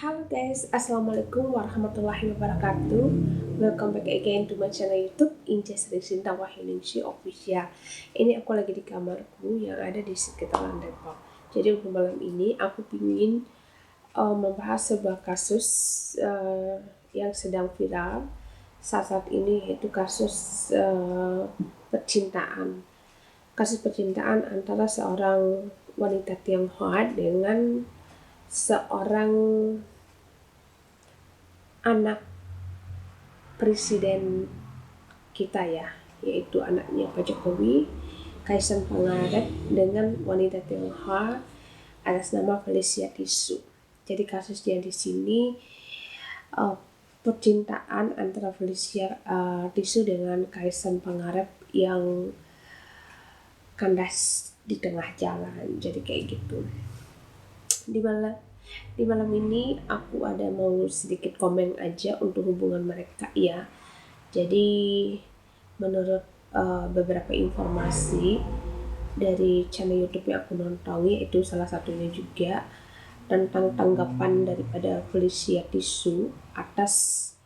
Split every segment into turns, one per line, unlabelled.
Halo guys, assalamualaikum warahmatullahi wabarakatuh. Welcome back again to my channel YouTube Inces Risinta Wahyuningsih Official. Ini aku lagi di kamarku yang ada di sekitaran Depok. Jadi untuk malam ini aku ingin membahas sebuah kasus yang sedang viral saat ini, yaitu kasus percintaan. Kasus percintaan antara seorang wanita Tionghoa dengan seorang anak presiden kita ya, yaitu anaknya Pak Jokowi, Kaisang Pangarep, dengan wanita Tionghoa atas nama Felicia Tisu. Jadi kasusnya di sini percintaan antara Felicia Tisu dengan Kaisang Pangarep yang kandas di tengah jalan. Jadi kayak gitu. Di malam ini aku ada mau sedikit komen aja untuk hubungan mereka ya. Jadi menurut beberapa informasi dari channel YouTube yang aku nonton, yaitu salah satunya juga tentang tanggapan daripada Felicia Tisu atas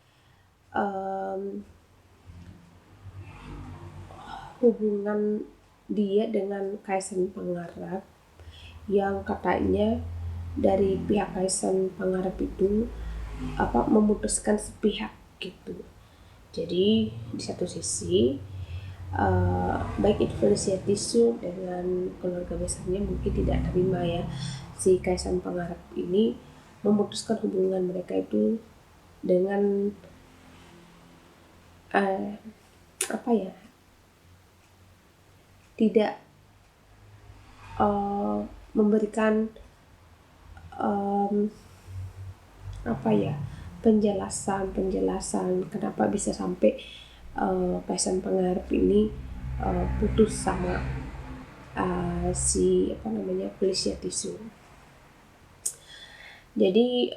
hubungan dia dengan Kaisang Pangarep, yang katanya dari pihak Kaisang Pangarep itu memutuskan sepihak gitu. Jadi di satu sisi baik itu Felicia Tisu dengan keluarga besarnya mungkin tidak terima ya, si Kaisang Pangarep ini memutuskan hubungan mereka itu dengan tidak memberikan penjelasan kenapa bisa sampai Kaisang Pangarep ini putus sama Felicia Tisu. Jadi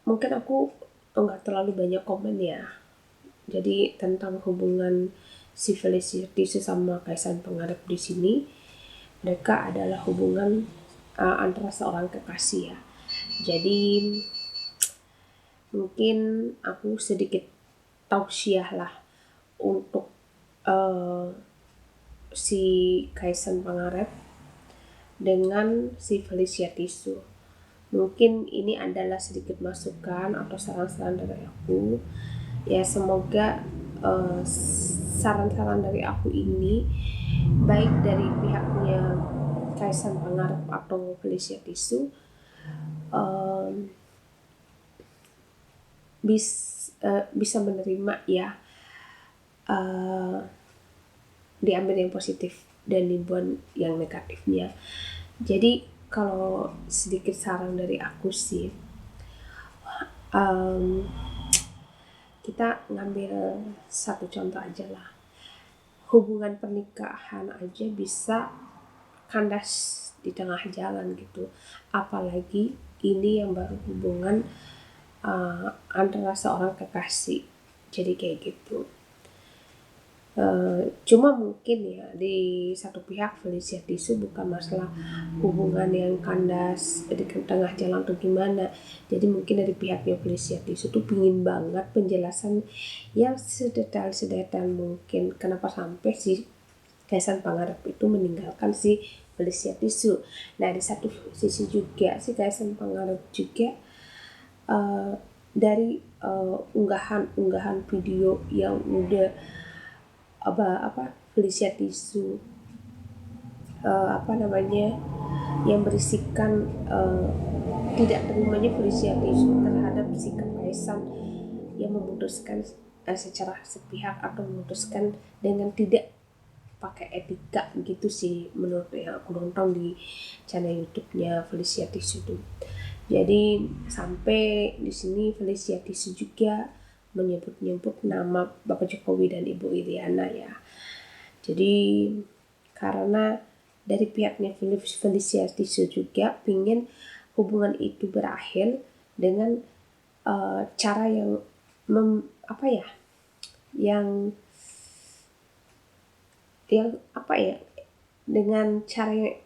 mungkin aku enggak terlalu banyak komen ya. Jadi tentang hubungan si Felicia Tisu sama Kaisang Pangarep di sini, mereka adalah hubungan antara seorang kekasih ya. Jadi mungkin aku sedikit tausiah lah untuk si Kaisang Pangarep dengan si Felicia Tisu. Mungkin ini adalah sedikit masukan atau saran-saran dari aku ya. Semoga saran-saran dari aku ini, baik dari pihaknya Kaisang Pangarep atau Felicia Tisu, bisa menerima ya, diambil yang positif dan dibuang yang negatifnya. Jadi kalau sedikit saran dari aku sih, kita ngambil satu contoh aja lah. Hubungan pernikahan aja bisa kandas di tengah jalan gitu, apalagi ini yang baru hubungan antara seorang kekasih. Jadi kayak gitu. Cuma mungkin ya di satu pihak Felicia Tisu bukan masalah hubungan yang kandas di tengah jalan atau gimana. Jadi mungkin dari pihaknya Felicia Tisu tuh pingin banget penjelasan yang sedetail mungkin kenapa sampai si Kaisang Pangarep itu meninggalkan si Felicia Tisu. Nah di satu sisi juga si Kaisang Pangarep juga dari unggahan video yang udah Felicia Tisu yang berisikan tidak terimanya Felicia Tisu terhadap sikap Kaisang yang memutuskan secara sepihak atau memutuskan dengan tidak pakai etika gitu sih, menurut yang aku nonton di channel YouTube-nya Felicia Tisu itu. Jadi sampai di sini Felicia Tisu juga menyebut nama Bapak Jokowi dan Ibu Iriana ya. Jadi karena dari pihaknya Felicia Tisu juga pingin hubungan itu berakhir dengan cara yang dengan cara yang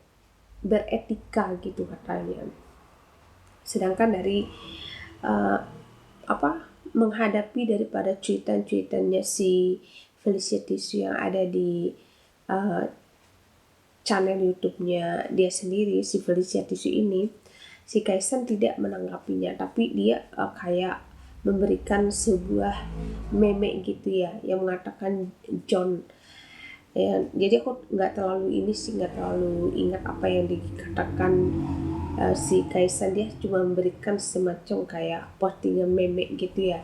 beretika gitu katanya. Sedangkan dari menghadapi daripada cuitan-cuitannya si Felicia Tisu yang ada di channel YouTube-nya dia sendiri, si Felicia Tisu ini, si Kaisang tidak menanggapinya, tapi dia kayak memberikan sebuah meme gitu ya, yang mengatakan John. Ya, jadi aku nggak terlalu ingat apa yang dikatakan si Kaisang. Dia cuma memberikan semacam kayak postingan meme gitu ya.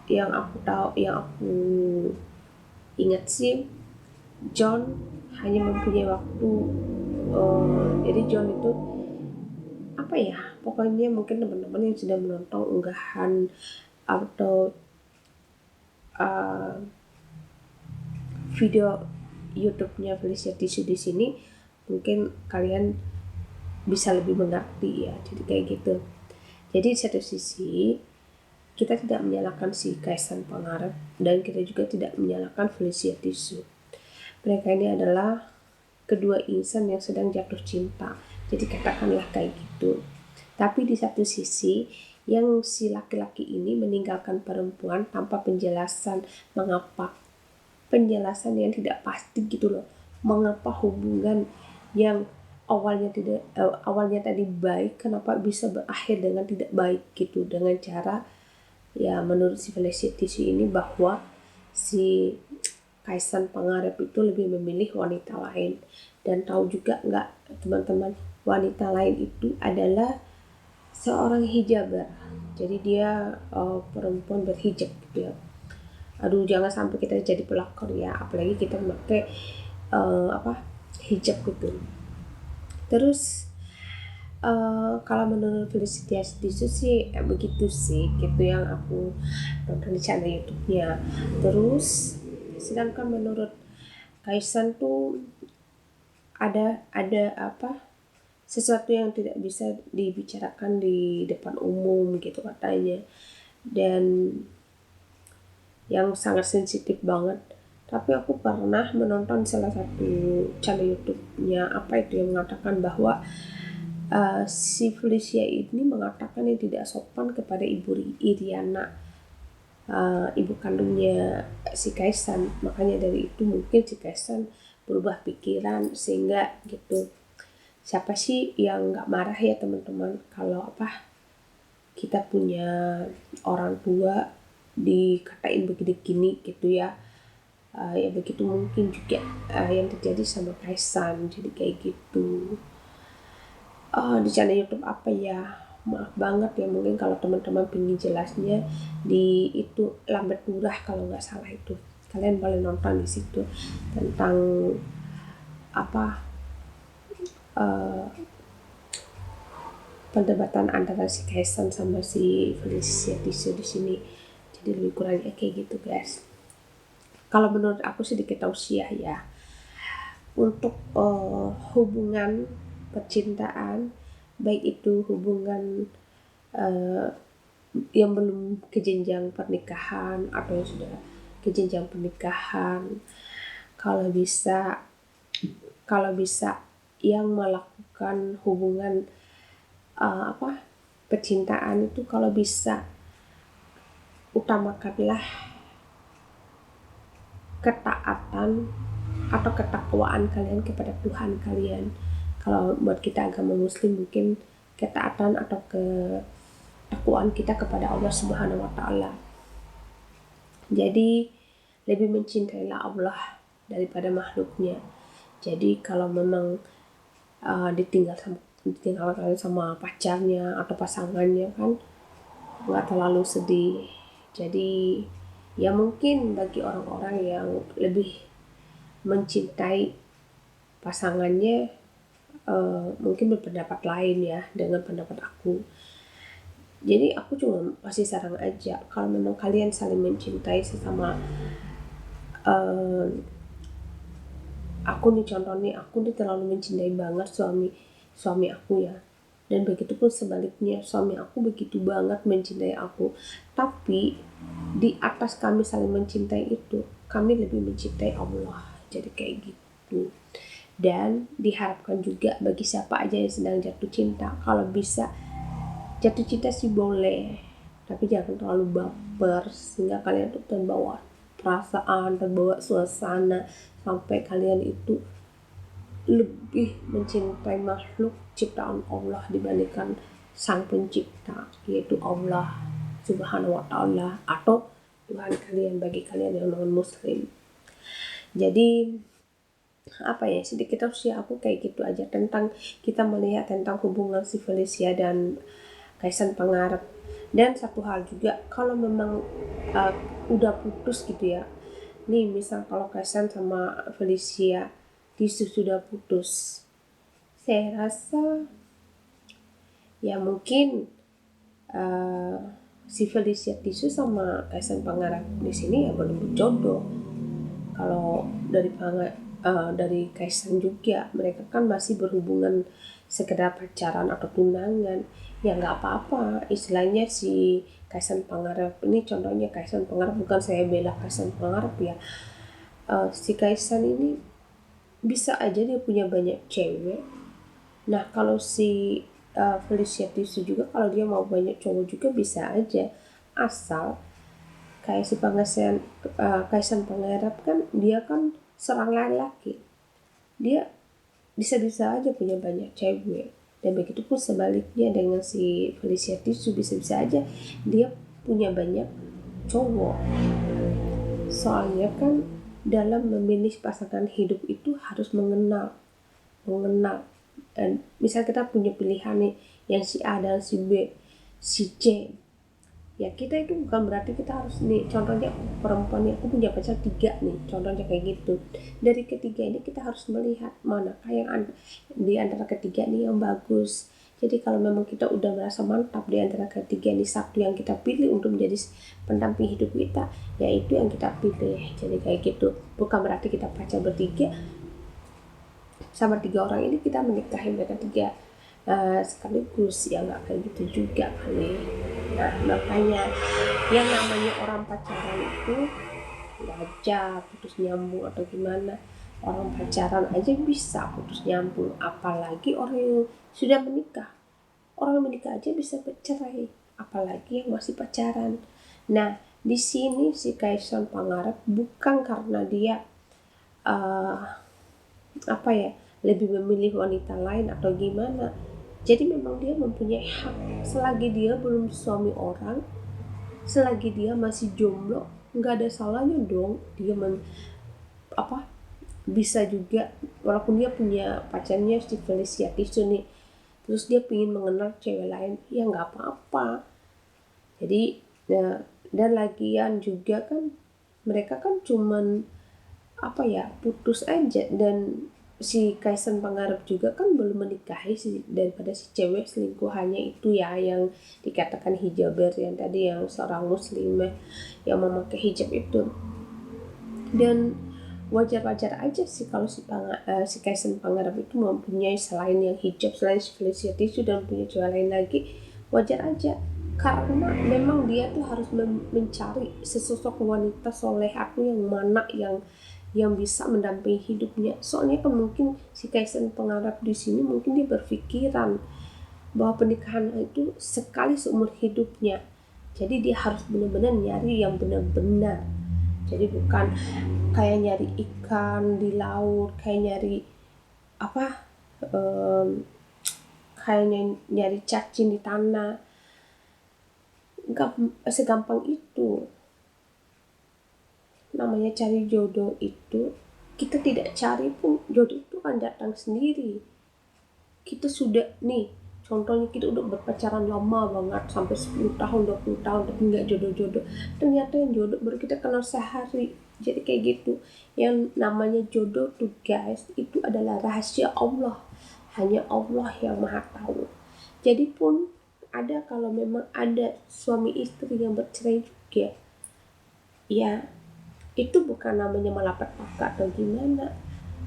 Yang aku ingat sih, John hanya mempunyai waktu. Jadi John itu apa ya? Pokoknya mungkin teman-teman yang sudah menonton unggahan atau video YouTube-nya Felicia Tisu di sini, mungkin kalian bisa lebih mengerti ya. Jadi kayak gitu. Jadi di satu sisi kita tidak menyalahkan si Kaisang Pangarep dan kita juga tidak menyalahkan Felicia Tisu. Mereka ini adalah kedua insan yang sedang jatuh cinta. Jadi katakanlah kayak gitu. Tapi di satu sisi yang si laki-laki ini meninggalkan perempuan tanpa penjelasan mengapa. Penjelasan yang tidak pasti gitu loh. Mengapa hubungan yang awalnya tadi baik, kenapa bisa berakhir dengan tidak baik gitu, dengan cara ya menurut si Felicia Tisu ini bahwa si Kaisang Pangarep itu lebih memilih wanita lain. Dan tahu juga nggak teman-teman, wanita lain itu adalah seorang hijaber. Jadi dia perempuan berhijab gitu ya. Aduh, jangan sampai kita jadi pelakor ya, apalagi kita memakai hijab gitu. Terus kalau menurut Felicia Tisu sih begitu sih, gitu yang aku nonton di channel YouTube-nya. Terus sedangkan menurut Kaisang tuh ada sesuatu yang tidak bisa dibicarakan di depan umum gitu katanya, dan yang sangat sensitif banget. Tapi aku pernah menonton salah satu channel YouTube-nya yang mengatakan bahwa si Felicia ini mengatakan yang tidak sopan kepada Ibu Iriana, ibu kandungnya si Kaisang. Makanya dari itu mungkin si Kaisang berubah pikiran sehingga gitu. Siapa sih yang nggak marah ya teman-teman kalau kita punya orang tua dikatain begini-gini gitu ya. Ya begitu mungkin juga yang terjadi sama Kaisang. Jadi kayak gitu. Di channel YouTube maaf banget ya, mungkin kalau teman-teman pingin jelasnya di itu Lambat Lurah kalau nggak salah, itu kalian boleh nonton di situ tentang perdebatan antara si Kaisang sama si Felicia Tisu di sini. Jadi lebih kurangnya kayak gitu guys. Kalau menurut aku sedikit tausiah ya, untuk hubungan percintaan, baik itu hubungan yang belum ke jenjang pernikahan atau yang sudah ke jenjang pernikahan, kalau bisa yang melakukan hubungan percintaan itu, kalau bisa utamakanlah ketaatan atau ketakwaan kalian kepada Tuhan kalian. Kalau buat kita agama Muslim mungkin ketaatan atau ketakwaan kita kepada Allah Subhanahu wa Ta'ala. Jadi lebih mencintailah Allah daripada makhluknya. Jadi kalau memang ditinggalkan sama pacarnya atau pasangannya kan nggak terlalu sedih. Jadi ya mungkin bagi orang-orang yang lebih mencintai pasangannya mungkin berpendapat lain ya dengan pendapat aku. Jadi aku cuma kasih saran aja, kalau memang kalian saling mencintai sesama, aku nih contohnya, aku nih terlalu mencintai banget suami aku ya, dan begitu pun sebaliknya, suami aku begitu banget mencintai aku. Tapi di atas kami saling mencintai itu, kami lebih mencintai Allah. Jadi kayak gitu. Dan diharapkan juga bagi siapa aja yang sedang jatuh cinta, kalau bisa jatuh cinta sih boleh, tapi jangan terlalu baper sehingga kalian tuh terbawa perasaan, terbawa suasana, sampai kalian itu lebih mencintai makhluk ciptaan Allah dibandingkan sang pencipta, yaitu Allah Subhanahu wa Ta'ala, atau Tuhan kalian bagi kalian yang non muslim. Jadi apa ya, sedikit usia aku kayak gitu aja tentang kita melihat tentang hubungan si Felicia dan Kaisang Pangarep. Dan satu hal juga, kalau memang udah putus gitu ya, nih misal kalau Kaisang sama Felicia Tisu sudah putus, saya rasa ya mungkin si Felicia Tisu sama Kaisang Pangarep di sini ya belum berjodoh. Kalau dari Kaisang juga, mereka kan masih berhubungan sekedar pacaran atau tunangan, ya nggak apa-apa. Istilahnya si Kaisang Pangarep ini, contohnya Kaisang Pangarep, bukan saya bela Kaisang Pangarep ya, si Kaisang ini bisa aja dia punya banyak cewek. Nah kalau si Felicia Tisu juga, kalau dia mau banyak cowok juga bisa aja, asal kayak si Kaisang Pangarep kan dia kan seorang laki, dia bisa-bisa aja punya banyak cewek. Dan begitu pun sebaliknya dengan si Felicia Tisu, bisa-bisa aja dia punya banyak cowok. Soalnya kan dalam memilih pasangan hidup itu harus mengenal. Dan misal kita punya pilihan nih, yang si A dan si B, si C, ya kita itu bukan berarti kita harus nih, contohnya perempuan yang aku punya pacar 3 nih, contohnya kayak gitu. Dari ketiga ini kita harus melihat manakah yang di antara ketiga nih yang bagus. Jadi kalau memang kita udah merasa mantap di antara ketiga ini, satu yang kita pilih untuk menjadi pendamping hidup kita, yaitu yang kita pilih. Jadi kayak gitu, bukan berarti kita pacar bertiga sama 3 orang ini kita menikahi mereka 3 sekaligus, ya nggak kayak gitu juga kali. Nah makanya yang namanya orang pacaran itu wajar putus nyambung atau gimana. Orang pacaran aja bisa putus nyambung, apalagi orang yang sudah menikah. Orang yang menikah aja bisa bercerai, apalagi yang masih pacaran. Nah di sini si Kaisang Pangarep bukan karena dia lebih memilih wanita lain atau gimana. Jadi memang dia mempunyai hak, selagi dia belum suami orang, selagi dia masih jomblo, nggak ada salahnya dong dia bisa juga, walaupun dia punya pacarnya si Felicia Tisu nih, terus dia pingin mengenal cewek lain, ya nggak apa-apa. Jadi dan lagian juga kan mereka kan cuman putus aja, dan si Kaisang Pangarep juga kan belum menikahi daripada si cewek selingkuhannya itu ya, yang dikatakan hijaber yang tadi, yang seorang muslimah yang memakai hijab itu. Dan wajar-wajar aja sih kalau si Kaisang Pangarep itu mempunyai selain yang hijab, selain si Felicia Tisu, dan punya cewek lain lagi, wajar aja. Karena memang dia tuh harus mencari sesosok wanita solehah yang mana yang bisa mendampingi hidupnya. Soalnya kan mungkin si Kaisang Pangarep di sini mungkin dia berpikiran bahwa pernikahan itu sekali seumur hidupnya. Jadi dia harus benar-benar nyari yang benar-benar. Jadi bukan kayak nyari ikan di laut, kayak nyari kayak nyari cacing di tanah. Gak segampang itu. Namanya cari jodoh itu, kita tidak cari pun jodoh itu kan datang sendiri. Kita sudah nih, contohnya kita udah berpacaran lama banget sampai 10 tahun 20 tahun tapi nggak jodoh-jodoh, ternyata yang jodoh baru kita kenal sehari. Jadi kayak gitu. Yang namanya jodoh tuh guys, itu adalah rahasia Allah, hanya Allah yang maha tahu. Jadi pun ada, kalau memang ada suami istri yang bercerai juga, ya itu bukan namanya malapetaka atau gimana.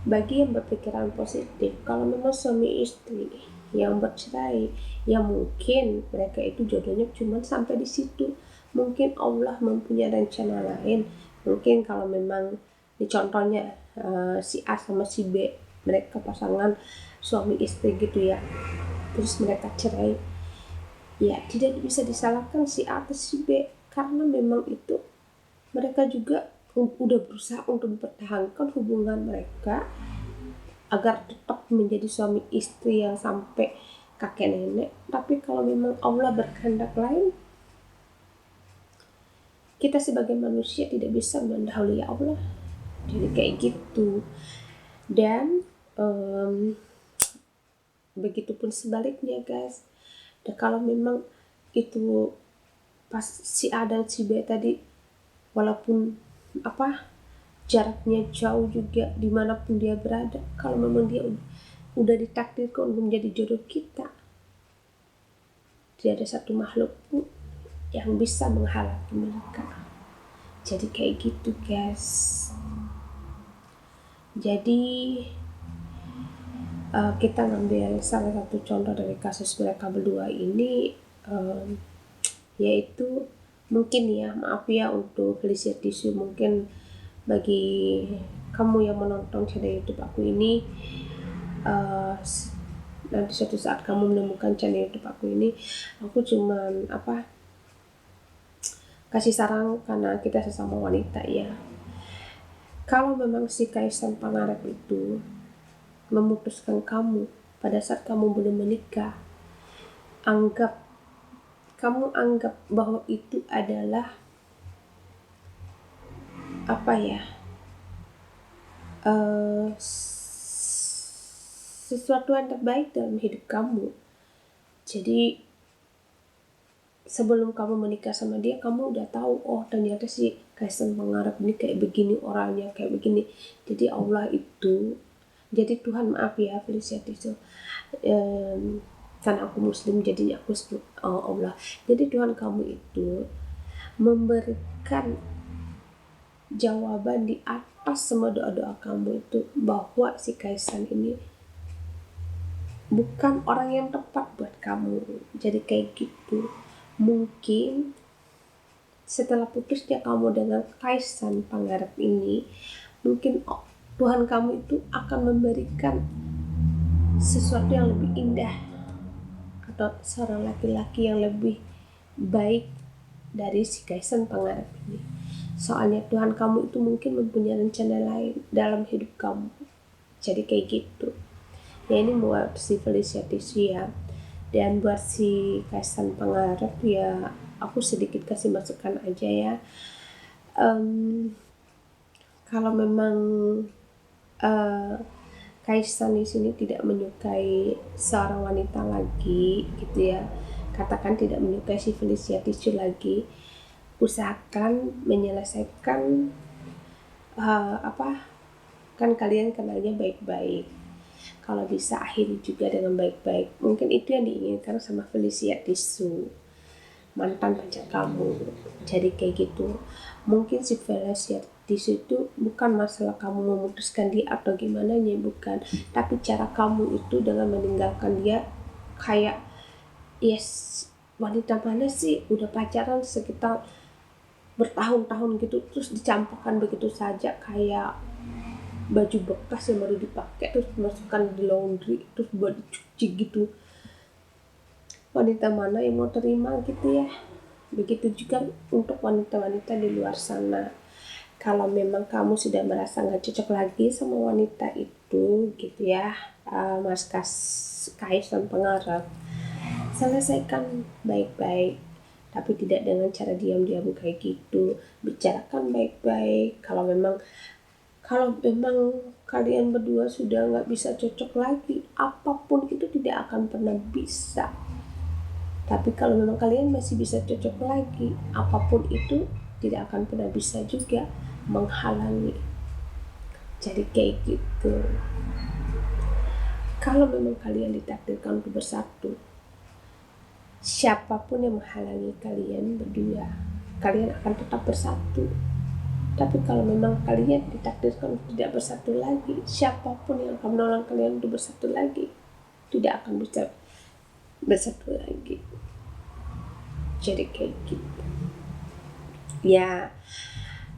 Bagi yang berpikiran positif, kalau memang suami istri yang bercerai, ya mungkin mereka itu jodohnya cuma sampai di situ. Mungkin Allah mempunyai rencana lain. Mungkin kalau memang di contohnya si A sama si B, mereka pasangan suami istri gitu ya, terus mereka cerai, ya tidak bisa disalahkan si A atau si B, karena memang itu mereka juga udah berusaha untuk mempertahankan hubungan mereka agar tetap menjadi suami istri yang sampai kakek nenek. Tapi kalau memang Allah berkehendak lain, kita sebagai manusia tidak bisa mendahului Allah. Jadi kayak gitu. Dan begitupun sebaliknya guys. Dan kalau memang itu pas si A dan si B tadi, walaupun jaraknya jauh juga, dimanapun dia berada, kalau memang dia udah ditakdirkan untuk menjadi jodoh kita, tidak ada satu makhluk pun yang bisa menghalangi mereka. Jadi kayak gitu guys. Jadi kita ngambil salah satu contoh dari kasus mereka berdua ini, yaitu mungkin ya, maaf ya untuk Felicia Tisu, mungkin bagi kamu yang menonton channel YouTube aku ini, nanti suatu saat kamu menemukan channel YouTube aku ini, aku cuman kasih saran karena kita sesama wanita ya. Kalau memang si Kaisang Pangarep itu memutuskan kamu pada saat kamu belum menikah, kamu anggap bahwa itu adalah sesuatu yang terbaik dalam hidup kamu. Jadi sebelum kamu menikah sama dia, kamu udah tahu, oh ternyata si Kaisang Pangarep ini kayak begini orangnya, kayak begini. Jadi Allah itu, jadi Tuhan, maaf ya Felicia Tiso, karena aku muslim jadinya aku sebut Allah. Jadi Tuhan kamu itu memberikan jawaban di atas semua doa-doa kamu itu, bahwa si Kaisang ini bukan orang yang tepat buat kamu. Jadi kayak gitu. Mungkin setelah putusnya kamu dengan Kaisang Pangarep ini, mungkin Tuhan kamu itu akan memberikan sesuatu yang lebih indah, atau seorang laki-laki yang lebih baik dari si Kaisang Pangarep ini. Soalnya Tuhan kamu itu mungkin mempunyai rencana lain dalam hidup kamu. Jadi kayak gitu ya. Ini buat si Felicia Tisu ya. Dan buat si Kaisang Pangarep ya, aku sedikit kasih masukan aja ya. Kalau memang Kaisang di sini tidak menyukai seorang wanita lagi gitu ya, katakan tidak menyukai si Felicia Tisu lagi, usahakan menyelesaikan kan kalian kenalnya baik-baik. Kalau bisa akhiri juga dengan baik-baik. Mungkin itu yang diinginkan sama Felicia Tisu, mantan pacar kamu. Jadi kayak gitu. Mungkin si Felicia Tisu itu bukan masalah kamu memutuskan dia atau gimana nya, bukan. Tapi cara kamu itu dengan meninggalkan dia, kayak yes, wanita mana sih udah pacaran sekitar bertahun-tahun gitu, terus dicampakkan begitu saja kayak baju bekas yang baru dipakai, terus masukkan di laundry, terus buat dicuci gitu. Wanita mana yang mau terima gitu ya. Begitu juga untuk wanita-wanita di luar sana. Kalau memang kamu sudah merasa gak cocok lagi sama wanita itu gitu ya, Mas Kaisang Pangarep, selesaikan baik-baik, tapi tidak dengan cara diam-diam kayak gitu. Bicarakan baik-baik. Kalau memang kalian berdua sudah nggak bisa cocok lagi, apapun itu tidak akan pernah bisa. Tapi kalau memang kalian masih bisa cocok lagi, apapun itu tidak akan pernah bisa juga menghalangi. Jadi kayak gitu. Kalau memang kalian ditakdirkan untuk bersatu, siapapun yang menghalangi kalian berdua, kalian akan tetap bersatu. Tapi kalau memang kalian ditakdirkan untuk tidak bersatu lagi, siapapun yang akan menolong kalian untuk bersatu lagi tidak akan bisa bersatu lagi. Jadi kayak gitu ya.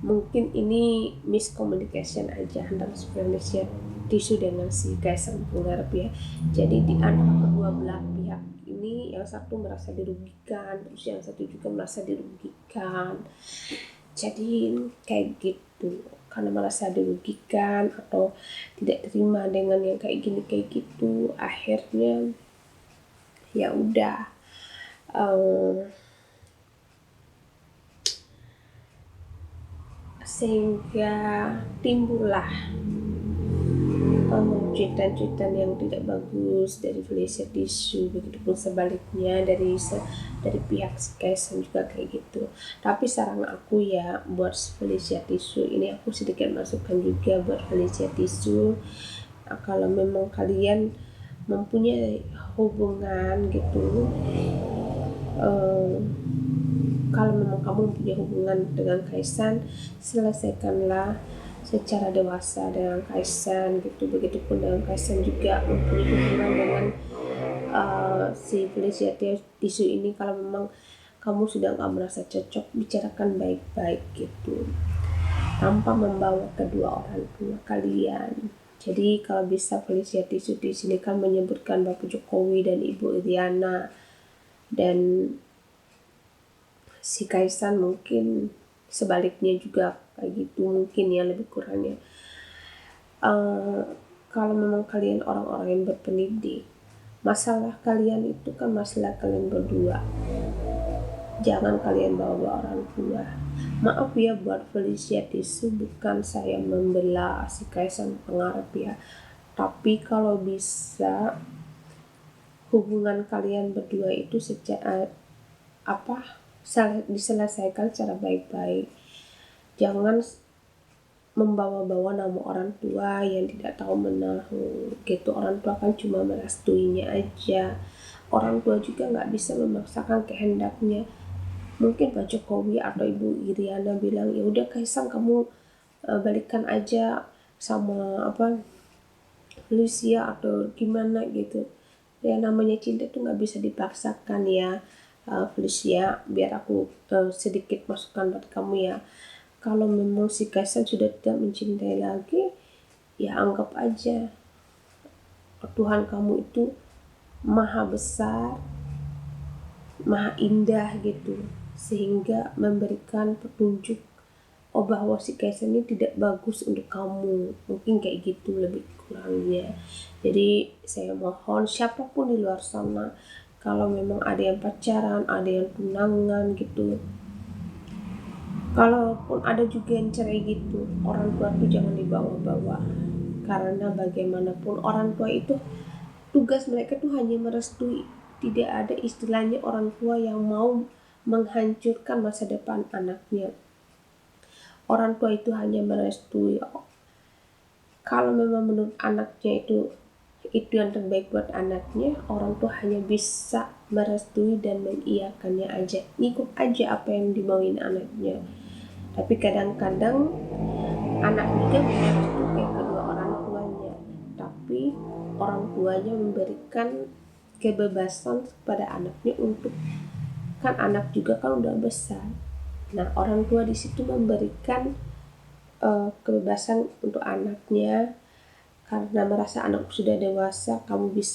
Mungkin ini miscommunication aja antara Felicia Tisu dengan si Kaisang Pangarep ya. Jadi di antara kedua belah pihak ini yang satu merasa dirugikan, terus yang satu juga merasa dirugikan. Jadi kayak gitu, karena merasa dirugikan atau tidak terima dengan yang kayak gini kayak gitu, akhirnya ya udah sehingga timbullah cuitan-cuitan yang tidak bagus dari Felicia Tisu, begitupun sebaliknya dari pihak Kaisang juga kayak gitu. Tapi saran aku ya buat Felicia Tisu ini, aku sedikit masukan juga buat Felicia Tisu. Kalau memang kalian mempunyai hubungan gitu, kalau memang kamu mempunyai hubungan dengan Kaisang, selesaikanlah secara dewasa dengan Kaisang gitu. Begitupun dengan Kaisang juga mempunyai hubungan dengan si Felicia Tisu ini. Kalau memang kamu sudah nggak merasa cocok, bicarakan baik-baik gitu, tanpa membawa kedua orang tua kalian. Jadi kalau bisa Felicia Tisu di sini kan menyebutkan Bapak Jokowi dan Ibu Iriana, dan si Kaisang mungkin sebaliknya juga kayak gitu mungkin ya, lebih kurangnya. Kalau memang kalian orang-orang yang berpendidik, masalah kalian itu kan masalah kalian berdua, jangan kalian bawa orang tua. Maaf ya buat Felicia Tisu, bukan saya membela si Kaisang Pangarep ya, tapi kalau bisa hubungan kalian berdua itu diselesaikan secara baik-baik. Jangan membawa-bawa nama orang tua yang tidak tahu menahu gitu. Orang tua kan cuma merestuinya aja. Orang tua juga nggak bisa memaksakan kehendaknya. Mungkin Pak Jokowi atau Ibu Iriana bilang, ya udah Kaisang kamu balikan aja sama Felicia atau gimana gitu. Ya namanya cinta tuh nggak bisa dipaksakan ya. Felicia, biar aku sedikit masukan buat kamu ya. Kalau memang si Kaisang sudah tidak mencintai lagi, ya anggap aja Tuhan kamu itu maha besar, maha indah gitu, sehingga memberikan petunjuk bahwa si Kaisang ini tidak bagus untuk kamu. Mungkin kayak gitu lebih kurangnya. Jadi saya mohon siapapun di luar sana, kalau memang ada yang pacaran, ada yang tunangan gitu, kalaupun ada juga yang cerai gitu, orang tua tuh jangan dibawa-bawa. Karena bagaimanapun orang tua itu, tugas mereka tuh hanya merestui. Tidak ada istilahnya orang tua yang mau menghancurkan masa depan anaknya. Orang tua itu hanya merestui. Kalau memang menurut anaknya itu yang terbaik buat anaknya, orang tua hanya bisa merestui dan mengiyakannya aja, ikut aja apa yang dimauin anaknya. Tapi kadang-kadang anak juga merestui kedua orang tuanya, tapi orang tuanya memberikan kebebasan kepada anaknya untuk, kan anak juga kan udah besar. Nah orang tua di situ memberikan kebebasan untuk anaknya, karena merasa anak sudah dewasa, kamu bisa